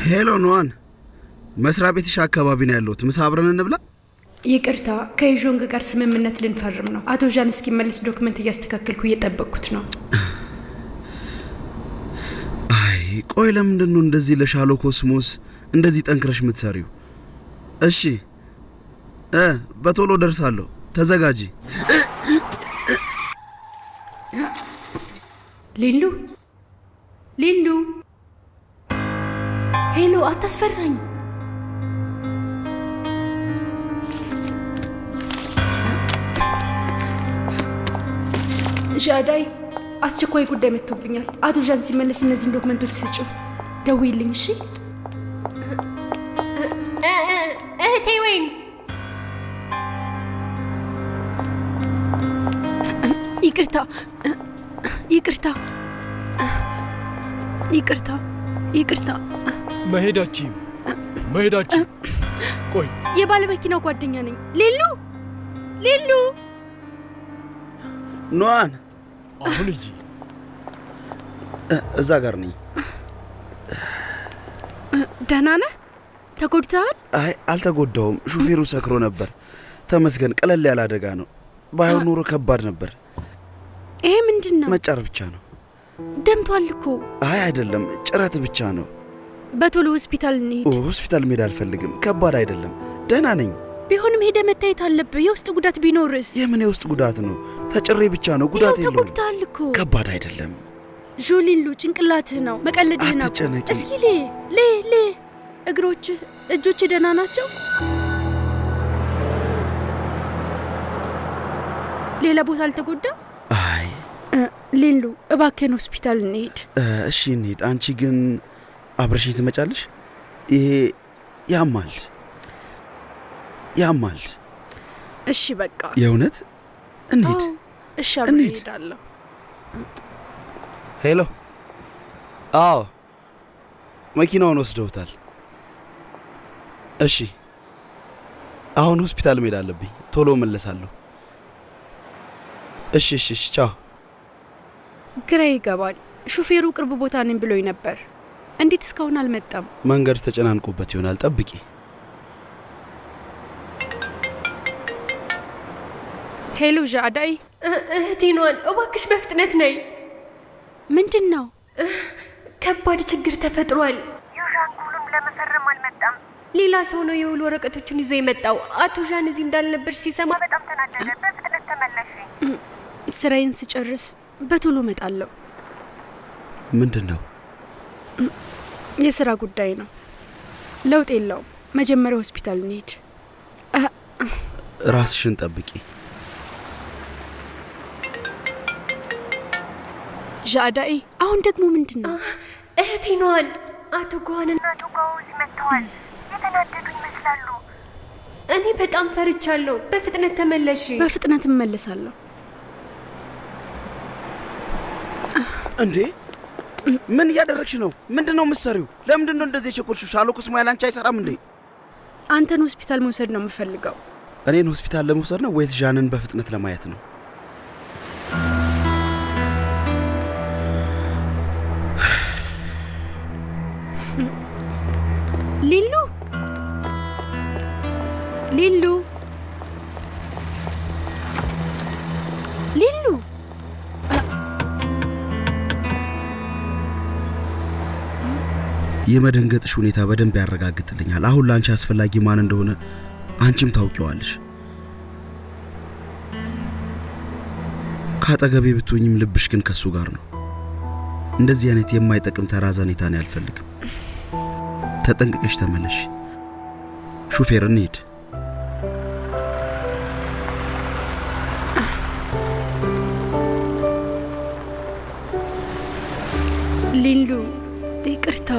ሄሎ ኖዋን፣ መስሪያ ቤትሽ አካባቢ ነው ያለሁት። ምሳ አብረን እንብላ። ይቅርታ፣ ከይጆንግ ጋር ስምምነት ልንፈርም ነው። አቶ ዣን እስኪመለስ ዶክመንት እያስተካከልኩ እየጠበቅኩት ነው። አይ ቆይ፣ ለምንድን ነው እንደዚህ ለሻሎ ኮስሞስ እንደዚህ ጠንክረሽ የምትሰሪው? እሺ በቶሎ ደርሳለሁ፣ ተዘጋጂ። ሊሉ ሊሉ፣ ሄሎ፣ አታስፈራኝ። ዣዳይ፣ አስቸኳይ ጉዳይ መጥቶብኛል። አቶ ዣን ሲመለስ እነዚህን ዶክመንቶች ስጪው። ደውይልኝ እሺ? እህቴ ወይን ይቅርታ ይቅርታ ይቅርታ ይቅርታ። መሄዳችን ቆይ፣ የባለ መኪናው ጓደኛ ነኝ። ሊሉ ሊሉ፣ ኖዋን፣ አሁን እዛ ጋር ነኝ። ደህና ነህ? ተጎድተሃል? አይ አልተጎዳሁም። ሹፌሩ ሰክሮ ነበር። ተመስገን፣ ቀለል ያለ አደጋ ነው። ባይሆን ኖሮ ከባድ ነበር። ይሄ ምንድን ነው? መጫር ብቻ ነው። ደምቷል እኮ። አይ አይደለም፣ ጭረት ብቻ ነው። በቶሎ ሆስፒታል እንሂድ። ሆስፒታል መሄድ አልፈልግም። ከባድ አይደለም፣ ደህና ነኝ። ቢሆንም ሄደ መታየት አለብህ። የውስጥ ጉዳት ቢኖርስ? የምን የውስጥ ጉዳት ነው? ተጭሬ ብቻ ነው፣ ጉዳት የለውም። ተጎድተሃል እኮ። ከባድ አይደለም። ዦሊሉ፣ ጭንቅላትህ ነው። መቀለድህ ነው። አትጨነቂ። እስኪ ሌ እግሮችህ፣ እጆችህ ደህና ናቸው? ሌላ ቦታ አልተጎዳም? አይ ሊሉ፣ እባክህን ሆስፒታል እንሂድ። እሺ እንሂድ። አንቺ ግን አብረሽኝ ትመጫለሽ? ይሄ ያማል። እሺ በቃ የእውነት እንሂድ። እሺ አብረን እንሄዳለሁ። ሄሎ። አዎ መኪናውን ወስደውታል። እሺ አሁን ሆስፒታል መሄድ አለብኝ። ቶሎ መለሳለሁ። እሺ ቻው። ግራ ይገባል። ሹፌሩ ቅርብ ቦታ ነኝ ብሎኝ ነበር። እንዴት እስካሁን አልመጣም? መንገድ ተጨናንቆበት ይሆናል። ጠብቂ። ሄሎ ዣዳይ። እህቴ ኖዋን፣ እባክሽ በፍጥነት ነይ። ምንድን ነው? ከባድ ችግር ተፈጥሯል። ዣን ሁሉም ለመፈረም አልመጣም። ሌላ ሰው ነው የውል ወረቀቶችን ይዞ የመጣው። አቶ ዣን እዚህ እንዳልነበርሽ ሲሰማ በጣም ተናደደ። በፍጥነት ተመለሽ። ስራዬን ስጨርስ በቶሎ እመጣለሁ። ምንድን ነው? የስራ ጉዳይ ነው። ለውጥ የለውም። መጀመሪያ ሆስፒታል እንሂድ። ራስሽን ጠብቂ። ዣዳይ፣ አሁን ደግሞ ምንድን ነው? እህቴ ኖዋን፣ አቶ ጓንና አቶ ጋውዝ መጥተዋል። የተናደዱ ይመስላሉ። እኔ በጣም ፈርቻለሁ። በፍጥነት ተመለሽ። በፍጥነት እመለሳለሁ። እንዴ ምን እያደረግሽ ነው? ምንድን ነው የምትሰሪው? ለምንድን ነው እንደዚህ የቸኮልሽው? ሻሎ ኮስሞ ያለ አንቺ አይሰራም እንዴ? አንተን ሆስፒታል መውሰድ ነው የምፈልገው። እኔን ሆስፒታል ለመውሰድ ነው ወይስ ዣንን በፍጥነት ለማየት ነው? ሊሉ ሊሉ ሊሉ፣ የመደንገጥሽ ሁኔታ በደንብ ያረጋግጥልኛል። አሁን ለአንቺ አስፈላጊ ማን እንደሆነ አንቺም ታውቂዋለሽ። ከአጠገቤ ብትሆኝም ልብሽ ግን ከሱ ጋር ነው። እንደዚህ አይነት የማይጠቅም ተራዘኔታን አልፈልግም። ተጠንቅቀሽ ተመለሽ። ሹፌር እንሂድ። ሊሉ፣ ይቅርታ።